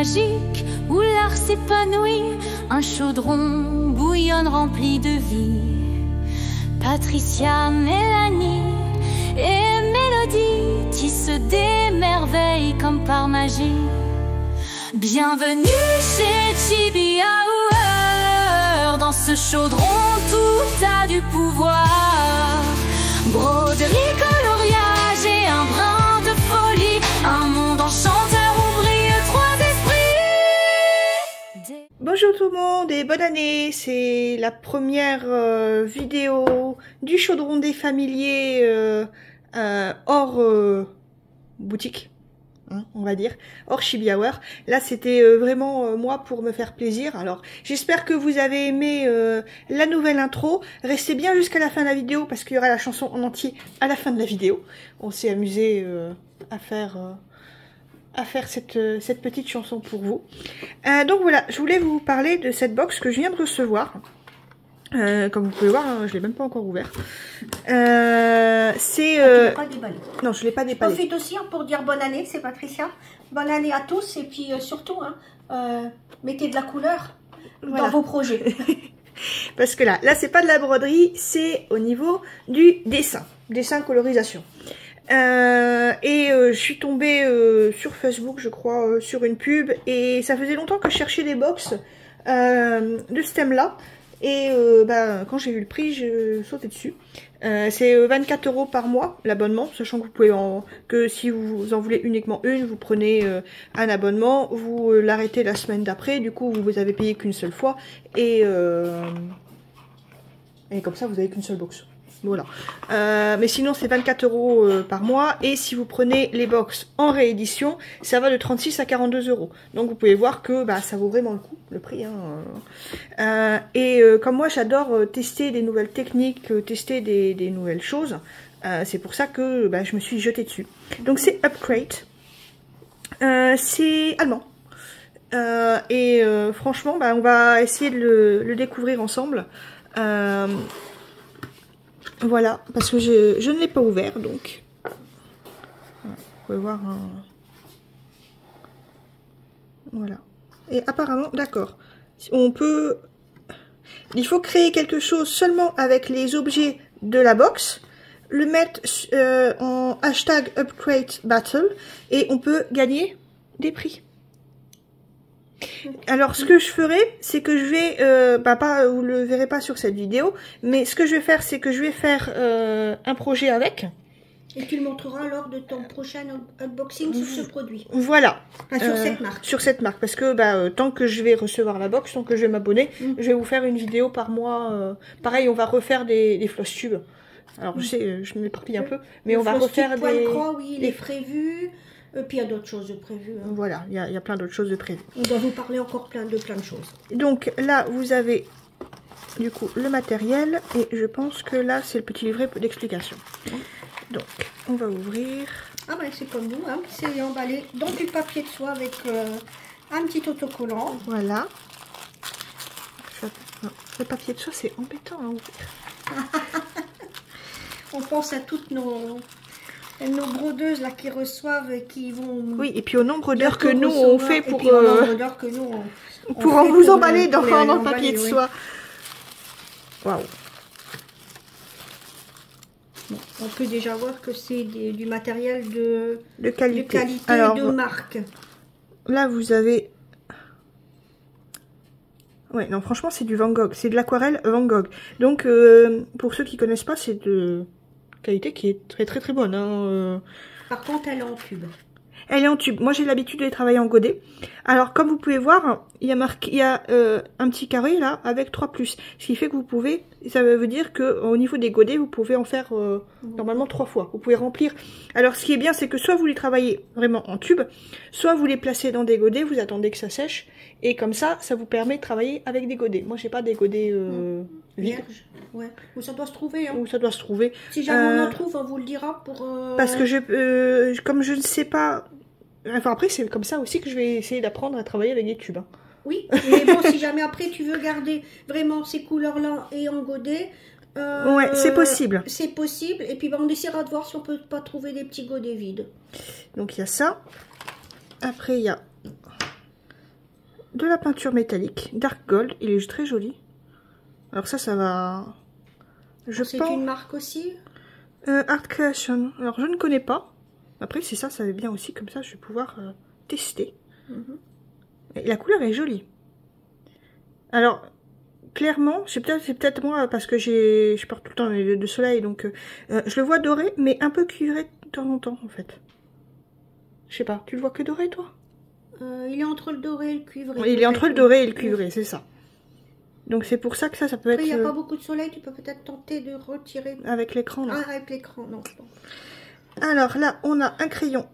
magique où l'art s'épanouit, un chaudron bouillonne rempli de vie. Patricia, Mélanie et Mélodie tissent des merveilles comme par magie. Bienvenue chez Chibi Hour, dans ce chaudron tout a du pouvoir. Broderie, coloriage et un brin de folie, un monde enchanteur où brillent trois esprits. Bonjour tout le monde et bonne année. C'est la première vidéo du chaudron des familiers hors boutique, hein, on va dire, hors Chibi Hour. Là c'était vraiment moi pour me faire plaisir. Alors j'espère que vous avez aimé la nouvelle intro. Restez bien jusqu'à la fin de la vidéo parce qu'il y aura la chanson en entier à la fin de la vidéo. On s'est amusé à faire cette petite chanson pour vous. Donc voilà, je voulais vous parler de cette box que je viens de recevoir. Comme vous pouvez voir, hein, je l'ai même pas encore ouvert. C'est... pas déballé. Non, je l'ai pas Je déballé. profite aussi pour dire bonne année, c'est Patricia. Bonne année à tous et puis surtout, hein, mettez de la couleur dans vos projets. Parce que là c'est pas de la broderie, c'est au niveau du dessin colorisation. Je suis tombée sur Facebook, je crois, sur une pub, et ça faisait longtemps que je cherchais des box de ce thème-là. Et quand j'ai vu le prix, je sautais dessus. C'est 24 € par mois l'abonnement, sachant que vous pouvez que si vous en voulez uniquement une, vous prenez un abonnement, vous l'arrêtez la semaine d'après, du coup vous avez payé qu'une seule fois et comme ça vous avez qu'une seule box. Voilà. Mais sinon c'est 24 € par mois, et si vous prenez les box en réédition, ça va de 36 à 42 €. Donc vous pouvez voir que ça vaut vraiment le coup, le prix. Hein. Comme moi j'adore tester des nouvelles techniques, tester des nouvelles choses, c'est pour ça que je me suis jetée dessus. Donc c'est Upcrate, c'est allemand. Franchement on va essayer de le découvrir ensemble. Voilà, parce que je ne l'ai pas ouvert, donc vous pouvez voir. Voilà. Et apparemment, d'accord, on peut... Il faut créer quelque chose seulement avec les objets de la box, le mettre en hashtag Upcrate Battle, et on peut gagner des prix. Alors ce que je ferai, c'est que je vais, vous le verrez pas sur cette vidéo, mais ce que je vais faire, c'est que je vais faire un projet avec. Et tu le montreras lors de ton prochain unboxing sur ce produit. Voilà. Sur cette marque. Sur cette marque, parce que tant que je vais recevoir la box, tant que je vais m'abonner, je vais vous faire une vidéo par mois. Pareil, on va refaire des floss tubes. Alors je sais, je m'éparpille un peu, mais on va refaire des... Croix, oui, les prévus. Puis il y a d'autres choses de prévues. Hein. Voilà, il y a plein d'autres choses de prévues. On doit vous parler encore plein de choses. Donc là, vous avez du coup le matériel, et je pense que là, c'est le petit livret d'explication. Donc, on va ouvrir. Ah c'est comme nous, hein. C'est emballé dans du papier de soie avec un petit autocollant. Voilà. Le papier de soie, c'est embêtant à ouvrir. On pense à toutes nos brodeuses là qui reçoivent et qui vont... Oui, et puis au nombre d'heures que nous on fait pour vous emballer dans le papier de soie. Waouh. Bon, on peut déjà voir que c'est du matériel de qualité. Alors, de marque. Là vous avez... Ouais, non, franchement c'est du Van Gogh, c'est de l'aquarelle Van Gogh. Donc pour ceux qui connaissent pas, c'est de qualité qui est très très très bonne. Hein. Par contre, elle est en tube. Elle est en tube. Moi, j'ai l'habitude de les travailler en godet. Alors, comme vous pouvez voir, il y a un petit carré là avec 3+. Ce qui fait que vous pouvez, ça veut dire que au niveau des godets, vous pouvez en faire normalement 3 fois. Vous pouvez remplir. Alors, ce qui est bien, c'est que soit vous les travaillez vraiment en tube, soit vous les placez dans des godets, vous attendez que ça sèche, et comme ça vous permet de travailler avec des godets. Moi, j'ai pas des godets vierges. Ouais. Où ça doit se trouver. Hein. Où ça doit se trouver. Si jamais on en trouve, on vous le dira pour. Parce que comme je ne sais pas. Enfin après c'est comme ça aussi que je vais essayer d'apprendre à travailler avec des tubes. Hein. Oui, mais bon, si jamais après tu veux garder vraiment ces couleurs-là et en godet, ouais, c'est possible. C'est possible, et puis on essaiera de voir si on peut pas trouver des petits godets vides. Donc il y a ça. Après il y a de la peinture métallique, Dark Gold. Il est très joli. Alors ça va... C'est une marque aussi Art Creation. Alors je ne connais pas. Après c'est ça va bien aussi. Comme ça je vais pouvoir tester. Et la couleur est jolie. Alors... Clairement, c'est peut-être moi parce que je porte tout le temps les lunettes de soleil, donc je le vois doré, mais un peu cuivré de temps en temps en fait. Je sais pas, tu le vois que doré toi? Il est entre le doré et le cuivré. Il est entre le doré et le cuivré, c'est ça. Donc c'est pour ça que ça peut être... Il n'y a pas beaucoup de soleil, tu peux peut-être tenter de retirer... Avec l'écran, Ah, avec l'écran, non. Alors là, on a un crayon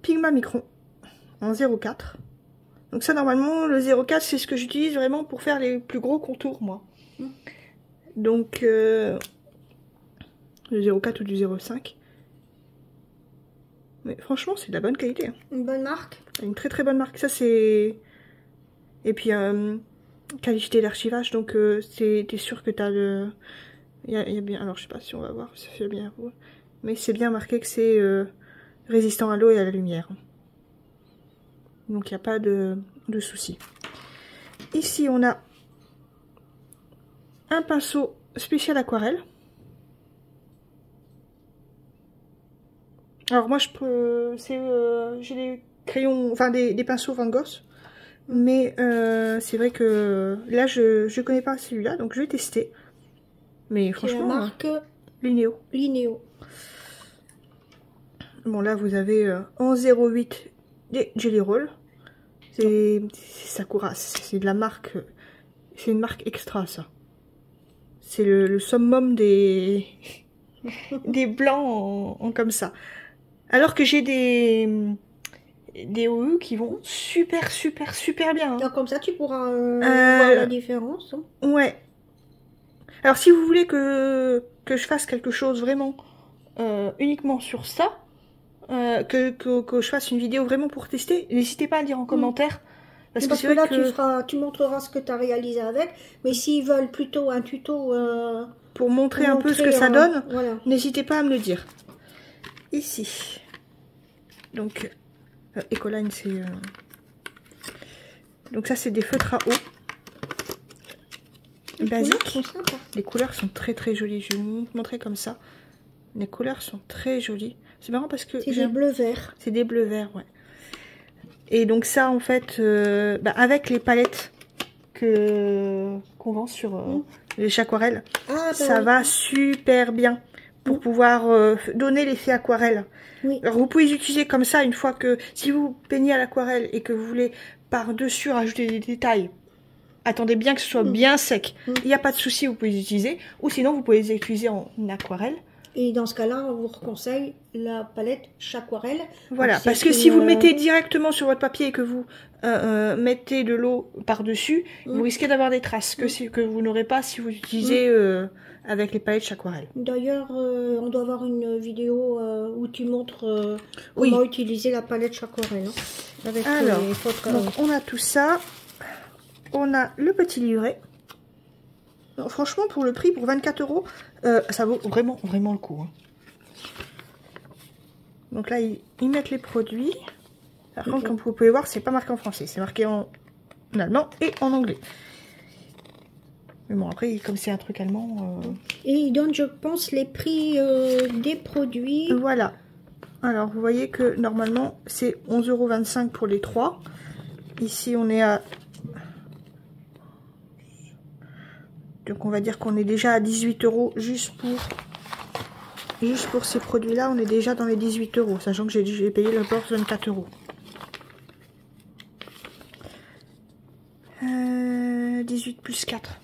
Pigma Micron en 0,4. Donc ça, normalement, le 0,4, c'est ce que j'utilise vraiment pour faire les plus gros contours, moi. Donc, le 0,4 ou du 0,5. Mais franchement, c'est de la bonne qualité. Une bonne marque. Une très très bonne marque. Ça, c'est... Et puis, qualité d'archivage. Donc, t'es sûr que t'as le... Il y a bien... Alors, je sais pas si on va voir si ça fait bien. Mais c'est bien marqué que c'est résistant à l'eau et à la lumière. Donc il n'y a pas de souci. Ici on a un pinceau spécial aquarelle. Alors moi j'ai des crayons, enfin des pinceaux Van Gogh. Mais c'est vrai que là je connais pas celui-là, donc je vais tester. Mais franchement, la marque Linéo. Bon là vous avez en 0,8 des Jelly Roll. C'est Sakura, c'est de la marque, c'est une marque extra ça. C'est le summum des blancs en comme ça. Alors que j'ai des OU qui vont super bien. Hein. Alors comme ça tu pourras voir la différence. Hein. Ouais. Alors si vous voulez que je fasse quelque chose vraiment uniquement sur ça, que je fasse une vidéo vraiment pour tester, n'hésitez pas à le dire en commentaire. Parce que là, tu montreras ce que tu as réalisé avec. Mais s'ils veulent plutôt un tuto... pour montrer un peu ce que ça donne, voilà. N'hésitez pas à me le dire. Ici. Donc, Ecoline, c'est... Donc ça, c'est des feutres à eau. Basiques. Les couleurs sont très jolies. Je vais vous montrer comme ça. Les couleurs sont très jolies. C'est marrant parce que... C'est des bleus verts. C'est des bleus verts, ouais. Et donc ça, en fait, avec les palettes qu'on vend sur les aquarelles, ça va super bien pour pouvoir donner l'effet aquarelle. Oui. Alors vous pouvez les utiliser comme ça une fois que... Si vous peignez à l'aquarelle et que vous voulez par-dessus rajouter des détails, attendez bien que ce soit bien sec. Il n'y a pas de souci, vous pouvez les utiliser. Ou sinon, vous pouvez les utiliser en aquarelle. Et dans ce cas-là, on vous conseille la palette Chaquarelle. Voilà, parce que si vous le mettez directement sur votre papier et que vous mettez de l'eau par-dessus, vous risquez d'avoir des traces que vous n'aurez pas si vous utilisez avec les palettes Chaquarelle. D'ailleurs, on doit avoir une vidéo où tu montres comment utiliser la palette Chaquarelle. Hein, avec alors, donc on a tout ça. On a le petit livret. Alors, franchement, pour le prix, pour 24 €, ça vaut vraiment le coup. Hein. Donc là, ils mettent les produits. Par contre, comme vous pouvez voir, c'est pas marqué en français. C'est marqué en allemand et en anglais. Mais bon, après, comme c'est un truc allemand... Et ils donnent, je pense, les prix des produits. Voilà. Alors, vous voyez que normalement, c'est 11,25 € pour les 3. Ici, on est à... Donc on va dire qu'on est déjà à 18 € juste pour ces produits-là. On est déjà dans les 18 €, sachant que j'ai payé le box 24 €. 18 plus 4.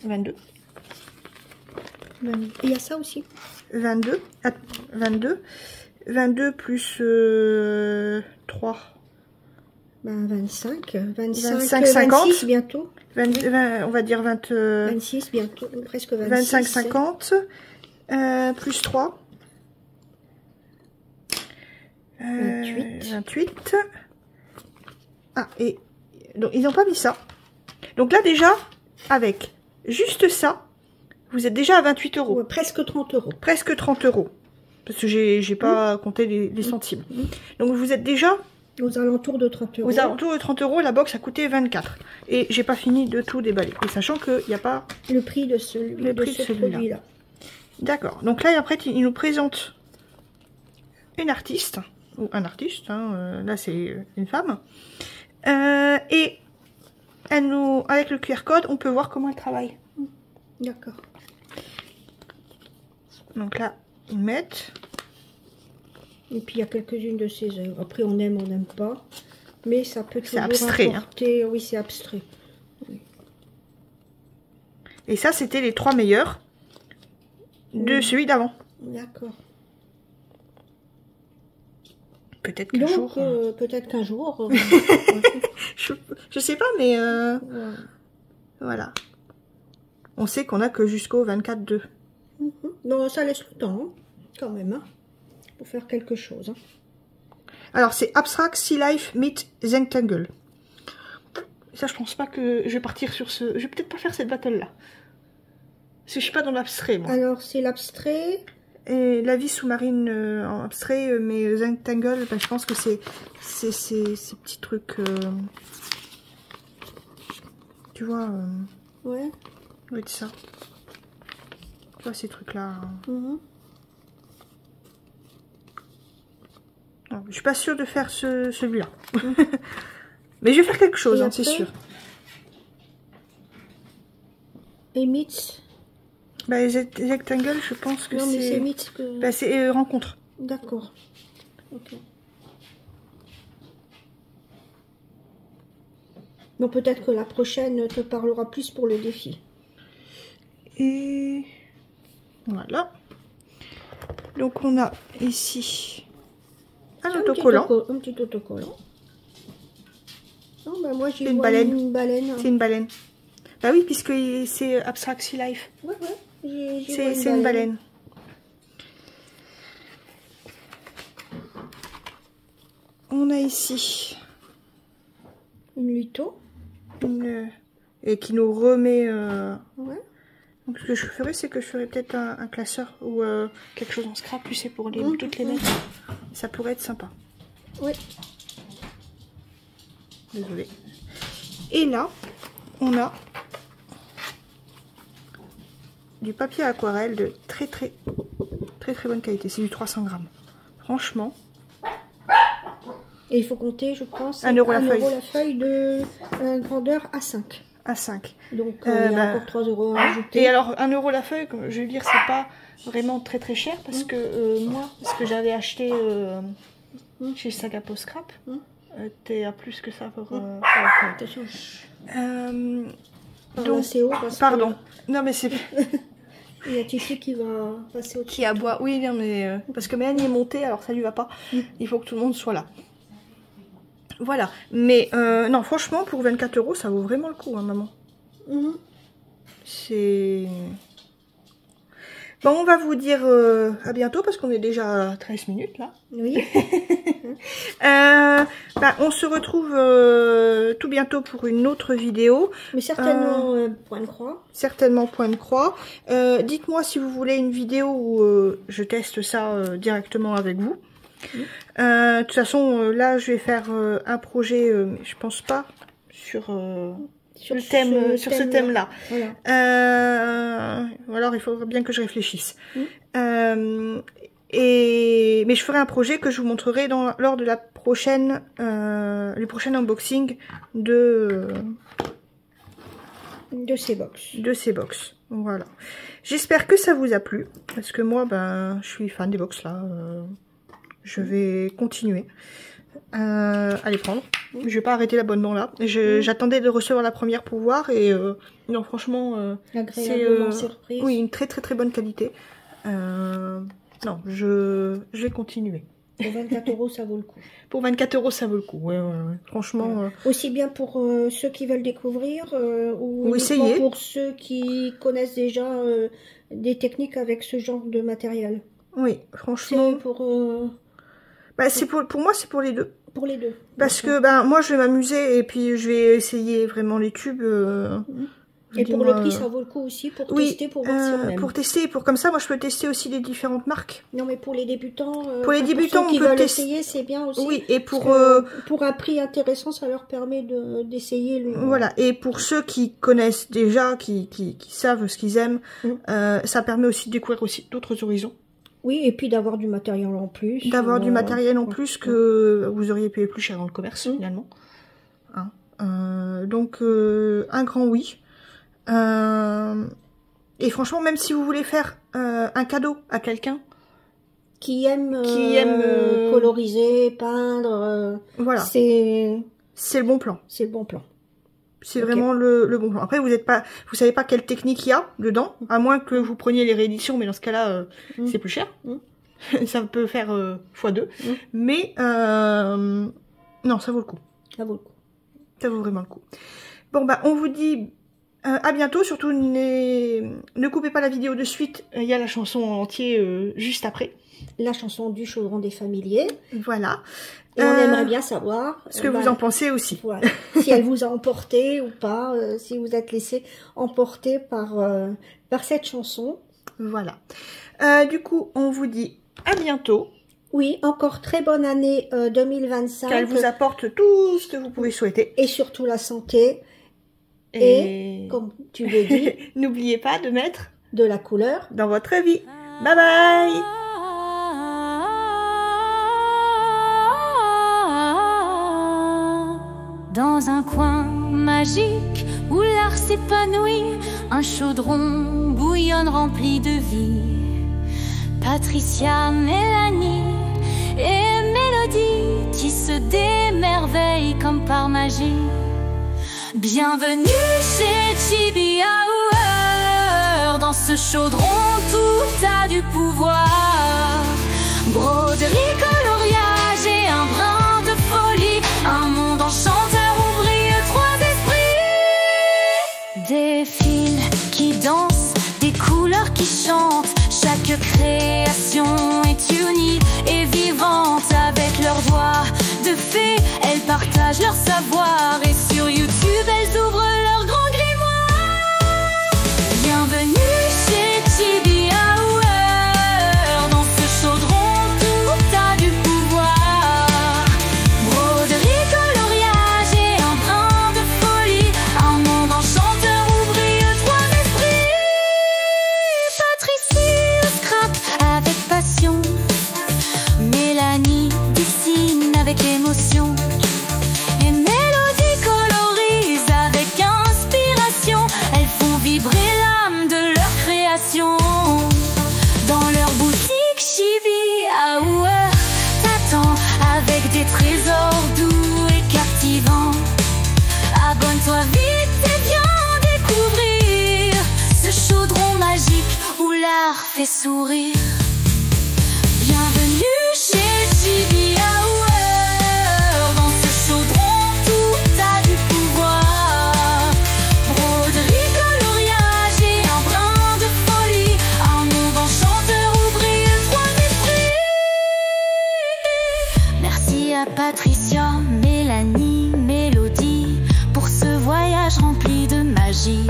22. Il y a ça aussi. 22. 22 plus 3. Ben 25, 50. 26 bientôt. 20, on va dire 26 bientôt, presque 26. 25, 50. Plus 3. 28. Ah, et donc ils n'ont pas mis ça. Donc là déjà, avec juste ça, vous êtes déjà à 28 €. Ouais, presque 30 €. Presque 30 €. Parce que j'ai pas compté les centimes. Donc vous êtes déjà Aux alentours de 30 €. Aux alentours de 30 €, la box a coûté 24. Et j'ai pas fini de tout déballer. Et sachant qu'il n'y a pas le prix de ce produit-là. D'accord. Donc là, après, il nous présente une artiste. Ou un artiste. Hein, là, c'est une femme. Et elle nous, avec le QR code, on peut voir comment elle travaille. D'accord. Donc là, ils mettent. Et puis il y a quelques-unes de ses œuvres. Après, on aime, on n'aime pas. Mais ça peut toujours abstrait, apporter... Oui, c'est abstrait. Oui. Et ça, c'était les 3 meilleurs de celui d'avant. D'accord. Peut-être qu'un jour... peut-être qu'un jour... je sais pas, mais... Voilà. On sait qu'on a que jusqu'au 24/2. Non, ça laisse le temps, hein, quand même, hein, pour faire quelque chose. Hein. Alors, c'est Abstract Sea Life meet Zentangle. Ça, je pense pas que je vais partir sur ce... Je vais peut-être pas faire cette battle-là. Parce que je suis pas dans l'abstrait, moi. Alors, c'est l'abstrait. Et la vie sous-marine en abstrait, mais Zentangle, bah, je pense que c'est ces petits trucs... tu vois... Ouais. Oui, c'est ça. Tu vois, ces trucs-là... Non, je suis pas sûre de faire celui-là. Mais je vais faire quelque chose, hein, c'est sûr. Emits. Bah, Zentangle, je pense que c'est... Non, mais c'est Emits que... Bah, c'est rencontre. D'accord. Ok. Bon, peut-être que la prochaine te parlera plus pour le défi. Et... Voilà. Donc, on a ici... un autocollant. Un petit autocollant. Non, bah moi j'ai une baleine. Une baleine. C'est une baleine. Bah oui, puisque c'est Abstract Sea Life. Ouais, ouais. C'est une baleine. On a ici une Luto. Et qui nous remet... Ouais. Donc ce que je ferais, c'est que je ferais peut-être un classeur ou quelque chose en scrap, tu sais, pour les, toutes les mettre. Ça pourrait être sympa. Oui. Désolée. Et là, on a du papier aquarelle de très bonne qualité. C'est du 300 grammes. Franchement. Et il faut compter, je pense, 1 € la feuille. 1 € la feuille de grandeur A5. A5. Donc il y a encore 3 € à ajouter. Et alors 1 € la feuille, je veux dire, c'est pas vraiment très cher parce que moi, ce que j'avais acheté chez Sagapo Scrap, t'es à plus que ça pour Attention. Donc, pardon. Non mais c'est... Il y a Tissu qui va passer au-dessus. Qui aboie. Oui, non, mais parce que Mélanie est montée, alors ça lui va pas. Il faut que tout le monde soit là. Voilà. Mais non, franchement, pour 24 €, ça vaut vraiment le coup, hein, maman. C'est... Bon, on va vous dire à bientôt parce qu'on est déjà à 13 minutes là. Oui. On se retrouve tout bientôt pour une autre vidéo. Mais certainement point de croix. Certainement point de croix. Dites-moi si vous voulez une vidéo où je teste ça directement avec vous. De toute façon, là je vais faire un projet, mais je pense pas sur... sur ce thème-là. Voilà. Alors, il faudra bien que je réfléchisse. Mais je ferai un projet que je vous montrerai lors de la prochaine, le prochain unboxing de ces box. De ces box. Voilà. J'espère que ça vous a plu. Parce que moi, je suis fan des box là. Je vais continuer à les prendre. Je vais pas arrêter l'abonnement là. J'attendais de recevoir la première pour voir et non franchement c'est oui, une très bonne qualité. Non, je vais continuer. Pour 24 € ça vaut le coup. Pour 24 € ça vaut le coup. Ouais. Franchement. Aussi bien pour ceux qui veulent découvrir ou essayer. Pour ceux qui connaissent déjà des techniques avec ce genre de matériel. Oui, franchement. C'est pour moi c'est pour les deux. Pour les deux. Parce que moi je vais m'amuser et puis je vais essayer vraiment les tubes. Et pour le prix, ça vaut le coup aussi pour tester, pour voir si on aime. Pour tester, comme ça, moi je peux tester aussi les différentes marques. Non, mais pour les débutants, on qui peut veulent essayer, c'est bien aussi. Oui, et pour un prix intéressant, ça leur permet d'essayer le. Voilà, et pour ceux qui connaissent déjà, qui savent ce qu'ils aiment, ça permet aussi de découvrir aussi d'autres horizons. Oui, et puis d'avoir du matériel en plus. D'avoir du matériel en plus que vous auriez payé plus cher dans le commerce, finalement. Hein. Donc, un grand oui. Et franchement, même si vous voulez faire un cadeau à quelqu'un qui aime coloriser, peindre, voilà, c'est le bon plan. C'est le bon plan. C'est vraiment le bon plan. Après, vous savez pas quelle technique il y a dedans, à moins que vous preniez les rééditions, mais dans ce cas-là, c'est plus cher. Ça peut faire x2. Mais non, ça vaut le coup. Ça vaut le coup. Ça vaut vraiment le coup. Bon, bah, on vous dit à bientôt. Surtout, ne coupez pas la vidéo de suite. Il y a la chanson en entier juste après. La chanson du chaudron des familiers. Voilà. Et on aimerait bien savoir ce que vous en pensez aussi. Voilà. Si elle vous a emporté ou pas, si vous êtes laissé emporter par cette chanson. Voilà. Du coup, on vous dit à bientôt. Oui, encore très bonne année 2025. Qu'elle vous apporte tout ce que vous pouvez souhaiter. Et surtout la santé. Et comme tu l'as dit, n'oubliez pas de mettre de la couleur dans votre vie. Bye bye. Dans un coin magique où l'art s'épanouit, un chaudron bouillonne rempli de vie. Patricia, Mélanie et Mélodie tissent des merveilles comme par magie. Bienvenue chez Chibi Hour. Dans ce chaudron tout a du pouvoir. Broderie, coloriage et un brin de folie. Un monde enchanteur où brillent trois esprits. Des fils qui dansent, des couleurs qui chantent. Chaque création est unie et vivante. Avec leurs doigts de fée, elles partagent leur savoir. Et sur YouTube, elles ouvrent leur grand grimoire. Bienvenue chez Chibi Hour. Dans ce chaudron, tout a du pouvoir. Broderie, coloriage et un brin de folie. Un monde enchanteur où brillent trois esprits. Patricia scrape avec passion. Mélanie dessine avec émotion. Et Mélodie colorise avec inspiration. Elles font vibrer l'âme de leur création. Dans leur boutique Chibi Hour t'attend avec des trésors doux et captivants. Abonne-toi vite et viens découvrir ce chaudron magique où l'art fait sourire. Bienvenue chez Chibi Hour. Dans ce chaudron, tout a du pouvoir. Broderie, coloriage et un brin de folie. Un monde enchanteur où brillent trois esprits. Merci à Patricia, Mélanie, Mélodie pour ce voyage rempli de magie.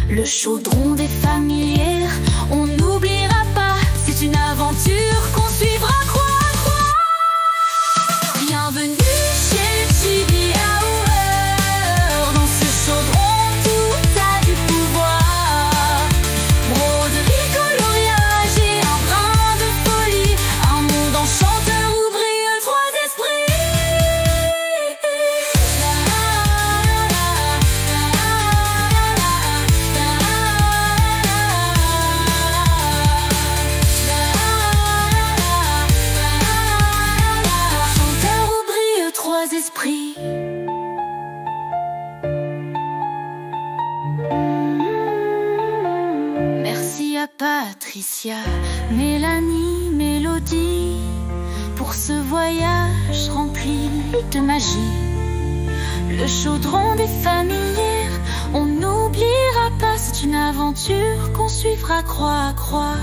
Le chaudron des familières, on n'oubliera pas. C'est une aventure qu'on suivra croix à croix. Bienvenue chez Chibi Hour. Dans ce chaudron, tout a du pouvoir. Broderie, coloriage et un brin de folie. Un monde enchanteur où brillent trois esprits. Enchanteur où brillent trois esprits. Merci à Patricia, Mélanie, Mélodie pour ce voyage rempli de magie. Le chaudron des familières, on n'oubliera pas. C'est une aventure qu'on suivra croix à croix.